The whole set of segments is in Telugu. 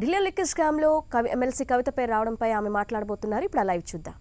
ఢిల్లీ లిక్కర్ స్కామ్లో ఎమ్మెల్సీ కవిత పేరు రావడంపై ఆమె మాట్లాడబోతున్నారు. ఇప్పుడు ఆ లైవ్ చూద్దాం.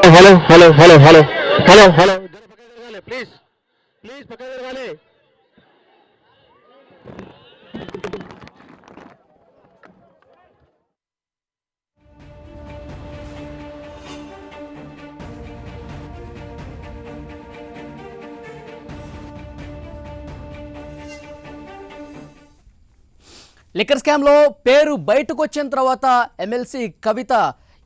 हेलो प्लीज पकड़ वाले లిక్కర్ స్కామ్లో పేరు బయటకు వచ్చిన తర్వాత ఎమ్మెల్సీ కవిత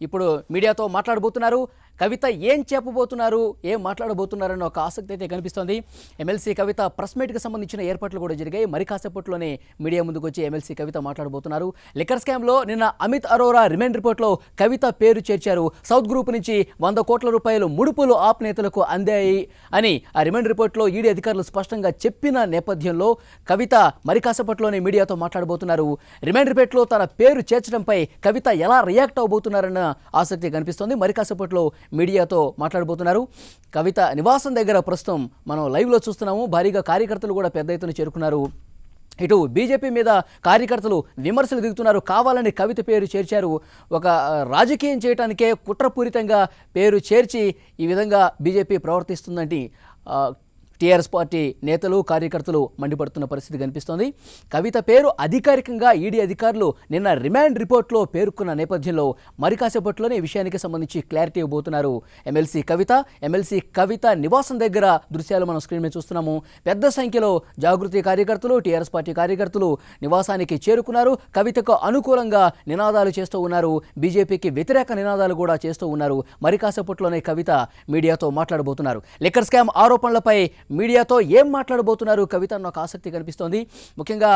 ఇప్పుడు మీడియాతో మాట్లాడబోతున్నారు. కవిత ఏం చెప్పబోతున్నారు, ఏం మాట్లాడబోతున్నారన్న ఒక ఆసక్తి అయితే కనిపిస్తోంది. ఎమ్మెల్సీ కవిత ప్రెస్ మీట్కి సంబంధించిన ఏర్పాట్లు కూడా జరిగాయి. మరి కాసేపట్లోనే మీడియా ముందుకు వచ్చి ఎమ్మెల్సీ కవిత మాట్లాడబోతున్నారు. లిక్కర్ స్కామ్లో నిన్న అమిత్ అరోరా రిమైండ్ రిపోర్ట్లో కవిత పేరు చేర్చారు. సౌత్ గ్రూప్ నుంచి 100 కోట్ల రూపాయలు ముడుపులు ఆప్ నేతలకు అందాయి అని ఆ రిమైండ్ రిపోర్ట్లో ఈడీ అధికారులు స్పష్టంగా చెప్పిన నేపథ్యంలో కవిత మరి కాసేపట్లోనే మీడియాతో మాట్లాడబోతున్నారు. రిమైండ్ రిపోర్ట్లో తన పేరు చేర్చడంపై కవిత ఎలా రియాక్ట్ అవబోతున్నారన్న ఆసక్తి కనిపిస్తోంది. మరి కాసేపట్లో మీడియాతో మాట్లాడబోతున్నారు. కవిత నివాసం దగ్గర ప్రస్తుతం మనం లైవ్లో చూస్తున్నాము. భారీగా కార్యకర్తలు కూడా పెద్ద ఎత్తున చేరుకున్నారు. ఇటు బీజేపీ మీద కార్యకర్తలు విమర్శలు దిగుతున్నారు. కావాలని కవిత పేరు చేర్చారు. ఒక రాజకీయం చేయడానికే కుట్రపూరితంగా పేరు చేర్చి ఈ విధంగా బీజేపీ ప్రవర్తిస్తుందంటే టీఆర్ఎస్ పార్టీ నేతలు కార్యకర్తలు మండిపడుతున్న పరిస్థితి కనిపిస్తోంది. కవిత పేరు అధికారికంగా ఈడీ అధికారులు నిన్న రిమాండ్ రిపోర్ట్లో పేర్కొన్న నేపథ్యంలో మరి కాసేపట్లోనే ఈ విషయానికి సంబంధించి క్లారిటీ ఇవ్వబోతున్నారు ఎమ్మెల్సీ కవిత నివాసం దగ్గర దృశ్యాలు మనం స్క్రీన్ మీద చూస్తున్నాము. పెద్ద సంఖ్యలో జాగృతి కార్యకర్తలు, టీఆర్ఎస్ పార్టీ కార్యకర్తలు నివాసానికి చేరుకున్నారు. కవితకు అనుకూలంగా నినాదాలు చేస్తూ ఉన్నారు. బీజేపీకి వ్యతిరేక నినాదాలు కూడా చేస్తూ ఉన్నారు. మరి కాసేపట్లోనే కవిత మీడియాతో మాట్లాడబోతున్నారు. లిక్కర్ స్కామ్ ఆరోపణలపై మీడియాతో ఏం మాట్లాడబోతున్నారు కవిత అన్న ఒక ఆసక్తి కనిపిస్తోంది. ముఖ్యంగా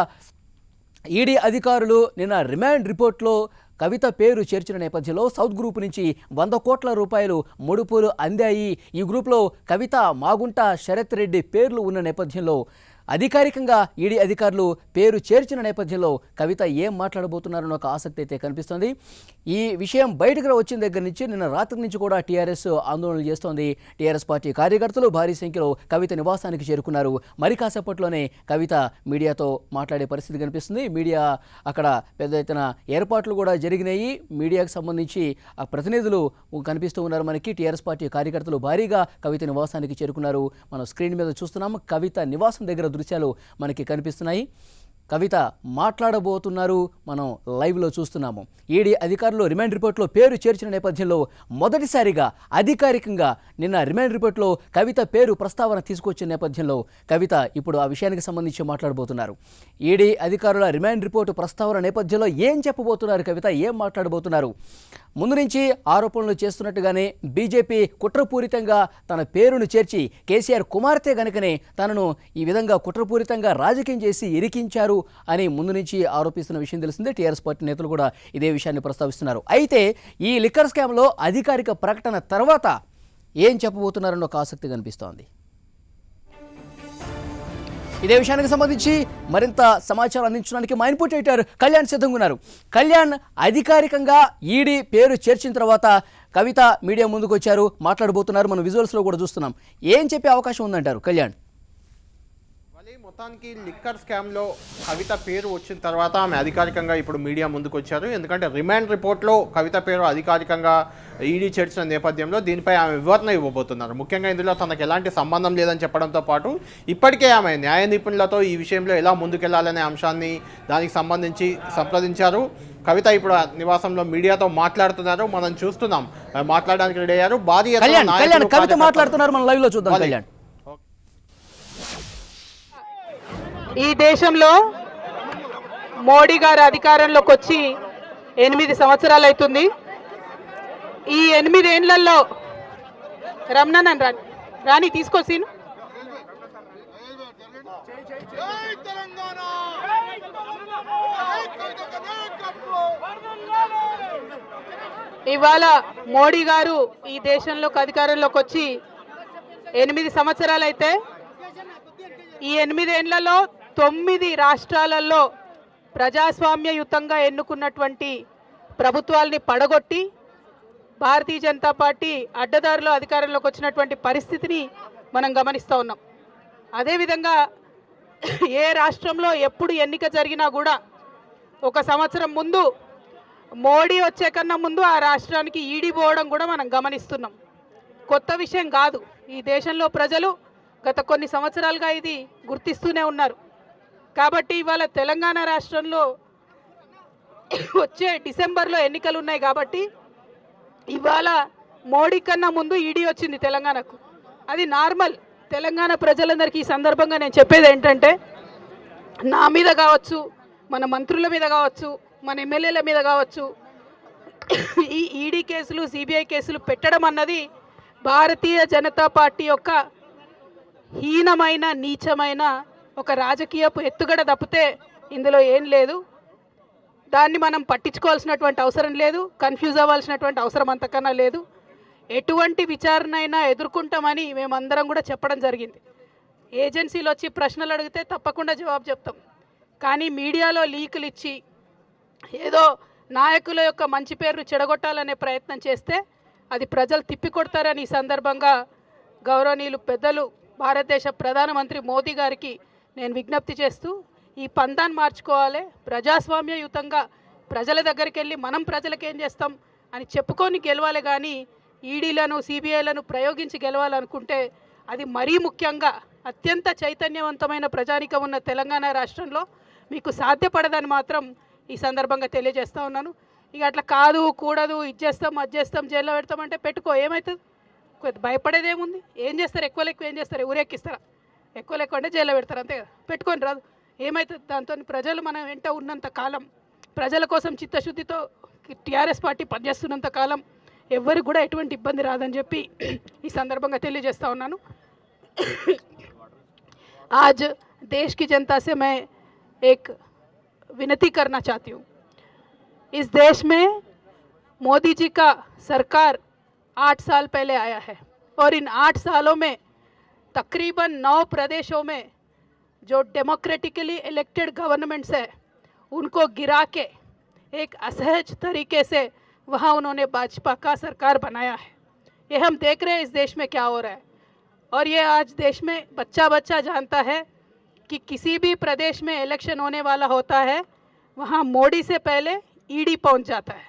ఈడీ అధికారులు నిన్న రిమాండ్ రిపోర్ట్లో కవిత పేరు చేర్చిన నేపథ్యంలో సౌత్ గ్రూప్ నుంచి 100 కోట్ల రూపాయలు ముడుపులు అందాయి. ఈ గ్రూప్లో కవిత, మాగుంట, శరత్ రెడ్డి పేర్లు ఉన్న నేపథ్యంలో అధికారికంగా ఈడీ అధికారులు పేరు చేర్చిన నేపథ్యంలో కవిత ఏం మాట్లాడబోతున్నారన్న ఒక ఆసక్తి అయితే కనిపిస్తోంది. ఈ విషయం బయటకు వచ్చిన దగ్గర నుంచి నిన్న రాత్రి నుంచి కూడా టీఆర్ఎస్ ఆందోళనలు చేస్తోంది. టీఆర్ఎస్ పార్టీ కార్యకర్తలు భారీ సంఖ్యలో కవిత నివాసానికి చేరుకున్నారు. మరి కాసేపట్లోనే కవిత మీడియాతో మాట్లాడే పరిస్థితి కనిపిస్తుంది. మీడియా అక్కడ పెద్ద ఎత్తున ఏర్పాట్లు కూడా జరిగినాయి. మీడియాకు సంబంధించి ఆ ప్రతినిధులు కనిపిస్తూ ఉన్నారు. మనకి టీఆర్ఎస్ పార్టీ కార్యకర్తలు భారీగా కవిత నివాసానికి చేరుకున్నారు. మనం స్క్రీన్ మీద చూస్తున్నాము. కవిత నివాసం దగ్గర దృశ్యాలు మనకి కనిపిస్తున్నాయి. కవిత మాట్లాడబోతున్నారు. మనం లైవ్లో చూస్తున్నాము. ఈడీ అధికారులు రిమైండ్ రిపోర్ట్లో పేరు చేర్చిన నేపథ్యంలో మొదటిసారిగా అధికారికంగా నిన్న రిమైండ్ రిపోర్ట్లో కవిత పేరు ప్రస్తావన తీసుకొచ్చిన నేపథ్యంలో కవిత ఇప్పుడు ఆ విషయానికి సంబంధించి మాట్లాడబోతున్నారు. ఈడీ అధికారుల రిమైండ్ రిపోర్టు ప్రస్తావన నేపథ్యంలో ఏం చెప్పబోతున్నారు కవిత, ఏం మాట్లాడబోతున్నారు? ముందు నుంచి ఆరోపణలు చేస్తున్నట్టుగానే బీజేపీ కుట్రపూరితంగా తన పేరును చేర్చి కేసీఆర్ కుమార్తె గనుకనే తనను ఈ విధంగా కుట్రపూరితంగా రాజకీయం చేసి ఇరికించారు అని ముందు నుంచి ఆరోపిస్తున్న విషయం తెలిసిందే. టీఆర్ఎస్ పార్టీ నేతలు కూడా ఇదే విషయాన్ని ప్రస్తావిస్తున్నారు. అయితే ఈ లిక్కర్ స్కామ్లో అధికారిక ప్రకటన తర్వాత ఏం చెప్పబోతున్నారన్న ఒక ఆసక్తి కనిపిస్తోంది. ఇదే విషయానికి సంబంధించి మరింత సమాచారం అందించడానికి మా ఇన్పుట్ ఎడిటర్ కళ్యాణ్ సిద్ధంగా ఉన్నారు. కళ్యాణ్, అధికారికంగా ఈడీ పేరు చేర్చిన తర్వాత కవిత మీడియా ముందుకు వచ్చారు, మాట్లాడబోతున్నారు. మనం విజువల్స్లో కూడా చూస్తున్నాం. ఏం చెప్పే అవకాశం ఉందంటారు కళ్యాణ్? మొత్తానికి లిక్కర్ స్కామ్లో కవిత పేరు వచ్చిన తర్వాత ఆమె అధికారికంగా ఇప్పుడు మీడియా ముందుకు వచ్చారు. ఎందుకంటే రిమాండ్ రిపోర్ట్లో కవిత పేరు అధికారికంగా ఈడీ చేర్చిన నేపథ్యంలో దీనిపై ఆమె వివరణ ఇవ్వబోతున్నారు. ముఖ్యంగా ఇందులో తనకు ఎలాంటి సంబంధం లేదని చెప్పడంతో పాటు ఇప్పటికే ఆమె న్యాయ నిపుణులతో ఈ విషయంలో ఎలా ముందుకెళ్లాలనే అంశాన్ని దానికి సంబంధించి సంప్రదించారు. కవిత ఇప్పుడు నివాసంలో మీడియాతో మాట్లాడుతున్నారు. మనం చూస్తున్నాం, మాట్లాడడానికి రెడీ అయ్యారు. భారీ ఎత్తున కళ్యాణ్ నాయకులు, కవిత కార్యకర్తలు- మాట్లాడుతున్నారు, మనం లైవ్ లో చూద్దాం. భలే. కళ్యాణ్ ఈ దేశంలో మోడీ గారు అధికారంలోకి వచ్చి 8 సంవత్సరాలు అవుతుంది. ఈ 8 ఏళ్లలో రమణన్ రాణి తీసుకో సీను ఇవాళ మోడీ గారు ఈ దేశంలోకి అధికారంలోకి వచ్చి 8 సంవత్సరాలు అయితే ఈ 8 ఏళ్లలో 9 రాష్ట్రాలలో ప్రజాస్వామ్యయుతంగా ఎన్నుకున్నటువంటి ప్రభుత్వాల్ని పడగొట్టి భారతీయ జనతా పార్టీ అడ్డదారిలో అధికారంలోకి వచ్చినటువంటి పరిస్థితిని మనం గమనిస్తూ ఉన్నాం. అదేవిధంగా ఏ రాష్ట్రంలో ఎప్పుడు ఎన్నిక జరిగినా కూడా 1 సంవత్సరం ముందు మోడీ వచ్చే కన్నా ముందు ఆ రాష్ట్రానికి ఈడీ పోవడం కూడా మనం గమనిస్తున్నాం. కొత్త విషయం కాదు. ఈ దేశంలో ప్రజలు గత కొన్ని సంవత్సరాలుగా ఇది గుర్తిస్తూనే ఉన్నారు. కాబట్టి ఇవాళ తెలంగాణ రాష్ట్రంలో వచ్చే డిసెంబర్లో ఎన్నికలు ఉన్నాయి. కాబట్టి ఇవాళ మోడీ కన్నా ముందు ఈడీ వచ్చింది తెలంగాణకు. అది నార్మల్. తెలంగాణ ప్రజలందరికీ ఈ సందర్భంగా నేను చెప్పేది ఏంటంటే, నా మీద కావచ్చు, మన మంత్రుల మీద కావచ్చు, మన ఎమ్మెల్యేల మీద కావచ్చు, ఈ ఈడీ కేసులు, సిబిఐ కేసులు పెట్టడం అన్నది భారతీయ జనతా పార్టీ యొక్క హీనమైన, నీచమైన ఒక రాజకీయపు ఎత్తుగడ తప్పితే ఇందులో ఏం లేదు. దాన్ని మనం పట్టించుకోవాల్సినటువంటి అవసరం లేదు, కన్ఫ్యూజ్ అవ్వాల్సినటువంటి అవసరం అంతకన్నా లేదు. ఎటువంటి విచారణ అయినా ఎదుర్కొంటామని మేమందరం కూడా చెప్పడం జరిగింది. ఏజెన్సీలు వచ్చి ప్రశ్నలు అడిగితే తప్పకుండా జవాబు చెప్తాం. కానీ మీడియాలో లీకులు ఇచ్చి ఏదో నాయకుల యొక్క మంచి పేరును చెడగొట్టాలనే ప్రయత్నం చేస్తే అది ప్రజలు తిప్పికొడతారని ఈ సందర్భంగా గౌరవనీయులు పెద్దలు భారతదేశ ప్రధానమంత్రి మోదీ గారికి నేను విజ్ఞప్తి చేస్తూ, ఈ పందాన్ని మార్చుకోవాలి. ప్రజాస్వామ్యయుతంగా ప్రజల దగ్గరికి వెళ్ళి మనం ప్రజలకు ఏం చేస్తాం అని చెప్పుకొని గెలవాలి. కానీ ఈడీలను, సిబిఐలను ప్రయోగించి గెలవాలనుకుంటే అది మరీ ముఖ్యంగా అత్యంత చైతన్యవంతమైన ప్రజానికం ఉన్న తెలంగాణ రాష్ట్రంలో మీకు సాధ్యపడదని మాత్రం ఈ సందర్భంగా తెలియజేస్తూ ఉన్నాను. ఇక అట్లా కాదు, కూడదు, ఇది చేస్తాం, అది చేస్తాం, జైల్లో పెడతామంటే పెట్టుకో, ఏమవుతుంది? భయపడేదేముంది? ఏం చేస్తారు? ఎక్కువ ఏం చేస్తారు? ఊరెక్కిస్తారా? ఎక్కువ అంటే జైల్లో పెడతారు, అంతే కదా. పెట్టుకొని రాదు, ఏమవుతుంది? దాంతో ప్రజలు మనం వెంట ఉన్నంత కాలం, ప్రజల కోసం చిత్తశుద్ధితో టీఆర్ఎస్ పార్టీ పనిచేస్తున్నంత కాలం ఎవరికి కూడా ఎటువంటి ఇబ్బంది రాదని చెప్పి ఈ సందర్భంగా తెలియజేస్తా ఉన్నాను. आज देश की जनता से मैं एक विनती करना चाहती हूँ. इस देश में मोदी जी का सरकार 8 साल पहले आया है और इन 8 सालों में तकरीबन 9 प्रदेशों में जो डेमोक्रेटिकली इलेक्टेड गवर्नमेंट्स है उनको गिरा के एक असहज तरीके से वहाँ उन्होंने भाजपा का सरकार बनाया है. ये हम देख रहे हैं इस देश में क्या हो रहा है. और ये आज देश में बच्चा बच्चा जानता है कि किसी भी प्रदेश में इलेक्शन होने वाला होता है वहाँ मोदी से पहले ईडी पहुँच जाता है.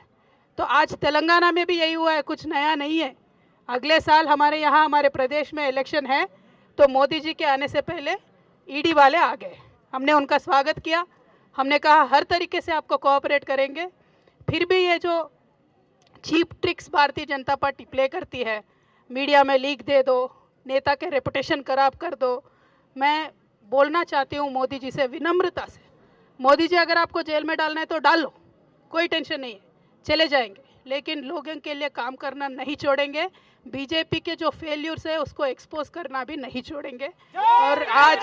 तो आज तेलंगाना में भी यही हुआ है, कुछ नया नहीं है. अगले साल हमारे यहाँ हमारे प्रदेश में इलेक्शन है तो मोदी जी के आने से पहले ईडी वाले आ गए. हमने उनका स्वागत किया, हमने कहा हर तरीके से आपको कोऑपरेट करेंगे. फिर भी ये जो cheap tricks Bharatiya Janata party play करती है, मीडिया में लीक दे दो, नेता के रेपुटेशन खराब कर दो, मैं बोलना चाहती हूँ मोदी जी से विनम्रता से, मोदी जी अगर आपको जेल में डालना है तो डाल लो, कोई टेंशन नहीं है, चले जाएंगे, लेकिन लोगों के लिए काम करना नहीं छोड़ेंगे. बीजेपी के जो फेल्यूर्स है उसको एक्सपोज करना भी नहीं छोड़ेंगे. और आज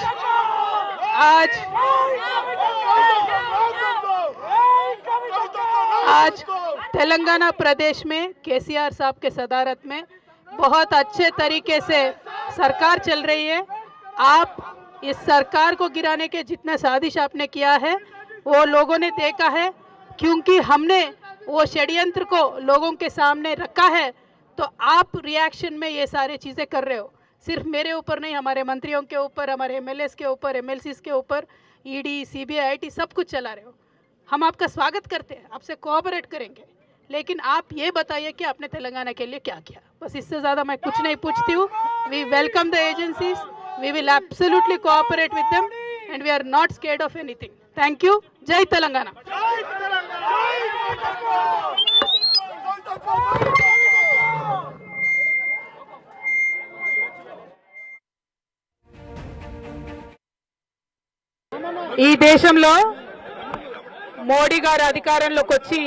तेलंगाना प्रदेश में केसीआर साहब के सदारत में बहुत अच्छे तरीके से सरकार चल रही है. आप इस सरकार को गिराने के जितना साजिश आपने किया है वो लोगों ने देखा है, क्योंकि हमने वो षड्यंत्र को लोगों के सामने रखा है. तो आप रिएक्शन में ये सारी चीज़ें कर रहे हो. सिर्फ मेरे ऊपर नहीं, हमारे मंत्रियों के ऊपर, हमारे एमएलएस के ऊपर, एमएलसीज के ऊपर ईडी, सीबीआई, आईटी सब कुछ चला रहे हो। हम आपका स्वागत करते हैं, आपसे कोऑपरेट करेंगे, लेकिन आप ये बताइए कि आपने तेलंगाना के लिए क्या किया। बस इससे ज़्यादा मैं कुछ नहीं पूछती हूँ। We welcome the agencies, we will absolutely cooperate with them and we are not scared of anything. Thank you. जय तेलंगाना। ఈ దేశంలో మోడీ గారు అధికారంలోకి వచ్చి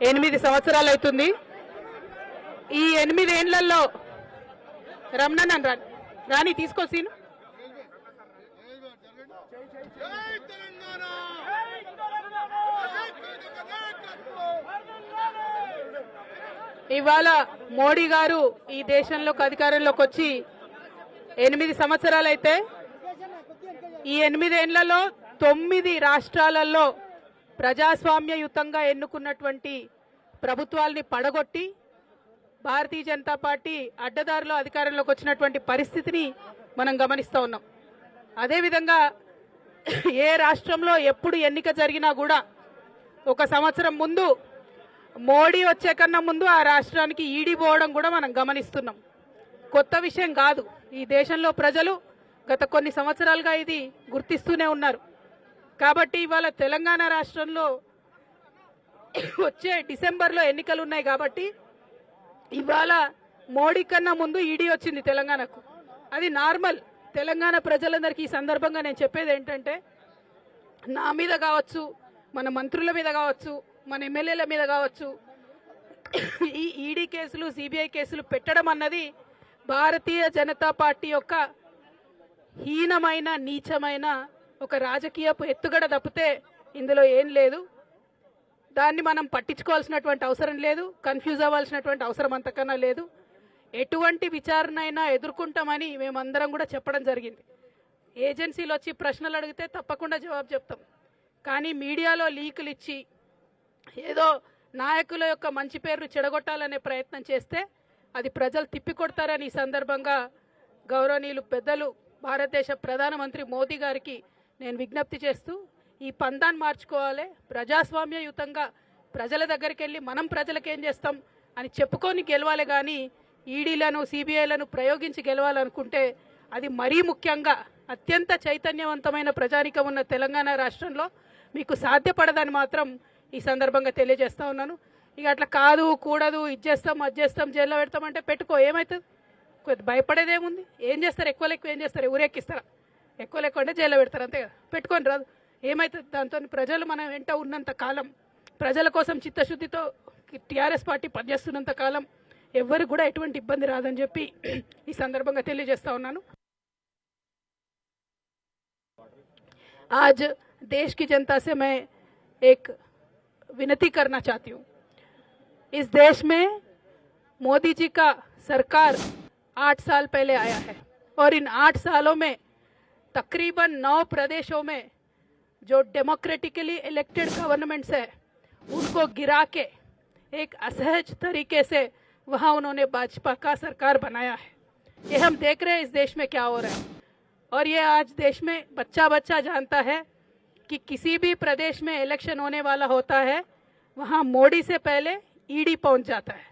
8 సంవత్సరాలు అవుతుంది। ఈ 8 ఏళ్లలో రమణన్ రాని తీసుకోసీను ఇవాళ మోడీ గారు ఈ దేశంలోకి అధికారంలోకి వచ్చి 8 సంవత్సరాలు అయితే ఈ 8 ఏళ్లలో 9 రాష్ట్రాలలో ప్రజాస్వామ్యయుతంగా ఎన్నుకున్నటువంటి ప్రభుత్వాల్ని పడగొట్టి భారతీయ జనతా పార్టీ అడ్డదారిలో అధికారంలోకి వచ్చినటువంటి పరిస్థితిని మనం గమనిస్తూ ఉన్నాం। అదేవిధంగా ఏ రాష్ట్రంలో ఎప్పుడు ఎన్నిక జరిగినా కూడా ఒక సంవత్సరం ముందు మోడీ వచ్చే కన్నా ముందు ఆ రాష్ట్రానికి ఈడీ పోవడం కూడా మనం గమనిస్తున్నాం। కొత్త విషయం కాదు, ఈ దేశంలో ప్రజలు గత కొన్ని సంవత్సరాలుగా ఇది గుర్తిస్తూనే ఉన్నారు। కాబట్టి ఇవాళ తెలంగాణ రాష్ట్రంలో వచ్చే డిసెంబర్లో ఎన్నికలు ఉన్నాయి కాబట్టి ఇవాళ మోడీ కన్నా ముందు ఈడీ వచ్చింది తెలంగాణకు, అది నార్మల్। తెలంగాణ ప్రజలందరికీ ఈ సందర్భంగా నేను చెప్పేది ఏంటంటే, నా మీద కావచ్చు, మన మంత్రుల మీద కావచ్చు, మన ఎమ్మెల్యేల మీద కావచ్చు ఈ ఈడీ కేసులు, సిబిఐ కేసులు పెట్టడం అన్నది భారతీయ జనతా పార్టీ యొక్క హీనమైన, నీచమైన ఒక రాజకీయపు ఎత్తుగడ తప్పితే ఇందులో ఏం లేదు। దాన్ని మనం పట్టించుకోవాల్సినటువంటి అవసరం లేదు, కన్ఫ్యూజ్ అవ్వాల్సినటువంటి అవసరం అంతకన్నా లేదు। ఎటువంటి విచారణ అయినా ఎదుర్కొంటామని మేమందరం కూడా చెప్పడం జరిగింది। ఏజెన్సీలు వచ్చి ప్రశ్నలు అడిగితే తప్పకుండా జవాబు చెప్తాం, కానీ మీడియాలో లీకులు ఇచ్చి ఏదో నాయకుల యొక్క మంచి పేరును చెడగొట్టాలనే ప్రయత్నం చేస్తే అది ప్రజలు తిప్పికొడతారని ఈ సందర్భంగా గౌరవనీయులు పెద్దలు భారతదేశ ప్రధానమంత్రి మోదీ గారికి నేను విజ్ఞప్తి చేస్తూ, ఈ పందాన్ని మార్చుకోవాలి, ప్రజాస్వామ్యయుతంగా ప్రజల దగ్గరికి వెళ్ళి మనం ప్రజలకు ఏం చేస్తాం అని చెప్పుకొని గెలవాలి, కానీ ఈడీలను, సిబిఐలను ప్రయోగించి గెలవాలనుకుంటే అది మరీ ముఖ్యంగా అత్యంత చైతన్యవంతమైన ప్రజానికం ఉన్న తెలంగాణ రాష్ట్రంలో మీకు సాధ్యపడదని మాత్రం ఈ సందర్భంగా తెలియజేస్తా ఉన్నాను। ఇక అట్లా కాదు, కూడదు, ఇది చేస్తాం, అది చేస్తాం, జైల్లో పెడతామంటే పెట్టుకో, ఏమవుతుంది? భయపడేదేముంది? ఏం చేస్తారు? ఎక్కువ ఏం చేస్తారు? ఊరెక్కిస్తారా? ఎక్కువ అంటే జైల్లో పెడతారు, అంతే కదా। పెట్టుకొని రాదు, ఏమవుతుంది? దాంతో ప్రజలు మనం వెంట ఉన్నంత కాలం, ప్రజల కోసం చిత్తశుద్ధితో టీఆర్ఎస్ పార్టీ పనిచేస్తున్నంత కాలం ఎవ్వరికి కూడా ఎటువంటి ఇబ్బంది రాదని చెప్పి ఈ సందర్భంగా తెలియజేస్తా ఉన్నాను। आज देश की जनता से मैं एक विनती करना चाहती हूँ। इस देश में मोदी जी का सरकार 8 साल पहले आया है और इन 8 सालों में तकरीबन 9 प्रदेशों में जो डेमोक्रेटिकली इलेक्टेड गवर्नमेंट्स है उनको गिरा के एक असहज तरीके से वहाँ उन्होंने भाजपा का सरकार बनाया है। ये हम देख रहे हैं इस देश में क्या हो रहा है, और ये आज देश में बच्चा बच्चा जानता है कि किसी भी प्रदेश में इलेक्शन होने वाला होता है वहाँ मोदी से पहले ईडी पहुँच जाता है।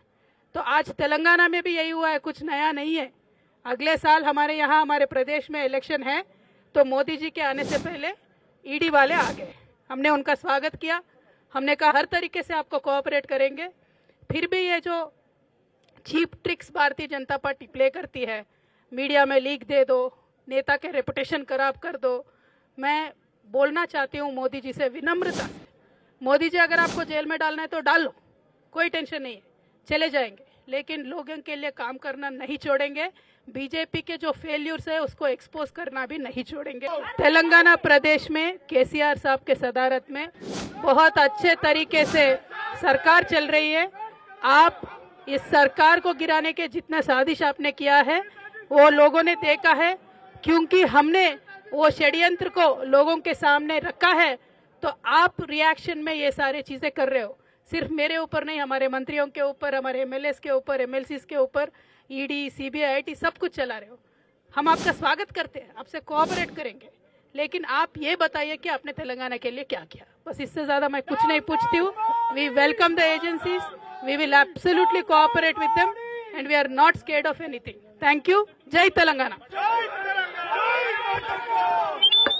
तो आज तेलंगाना में भी यही हुआ है, कुछ नया नहीं है। अगले साल हमारे यहाँ, हमारे प्रदेश में इलेक्शन है, तो मोदी जी के आने से पहले ईडी वाले आ गए। हमने उनका स्वागत किया, हमने कहा हर तरीके से आपको कोऑपरेट करेंगे। फिर भी ये जो cheap tricks Bharatiya Janata party play करती है, मीडिया में लीक दे दो, नेता के रेपुटेशन खराब कर दो, मैं बोलना चाहती हूँ मोदी जी से विनम्रता से, मोदी जी अगर आपको जेल में डालना है तो डाल लो, कोई टेंशन नहीं है, चले जाएंगे, लेकिन लोगों के लिए काम करना नहीं छोड़ेंगे। बीजेपी के जो फेल्यूर्स है उसको एक्सपोज करना भी नहीं छोड़ेंगे। तेलंगाना प्रदेश में केसीआर साहब के सदारत में बहुत अच्छे तरीके से सरकार चल रही है। आप इस सरकार को गिराने के जितना साजिश आपने किया है वो लोगों ने देखा है, क्योंकि हमने वो षड्यंत्र को लोगों के सामने रखा है, तो आप रिएक्शन में ये सारी चीजें कर रहे हो। सिर्फ मेरे ऊपर नहीं, हमारे मंत्रियों के ऊपर, हमारे एमएलएस के ऊपर, एमएलसीज के ऊपर ईडी, सीबीआई, आईटी सब कुछ चला रहे हो। हम आपका स्वागत करते हैं, आपसे कोऑपरेट करेंगे, लेकिन आप ये बताइए कि आपने तेलंगाना के लिए क्या किया। बस इससे ज़्यादा मैं कुछ नहीं पूछती हूँ। We welcome the agencies, we will absolutely cooperate with them and we are not scared of anything. Thank you. जय तेलंगाना।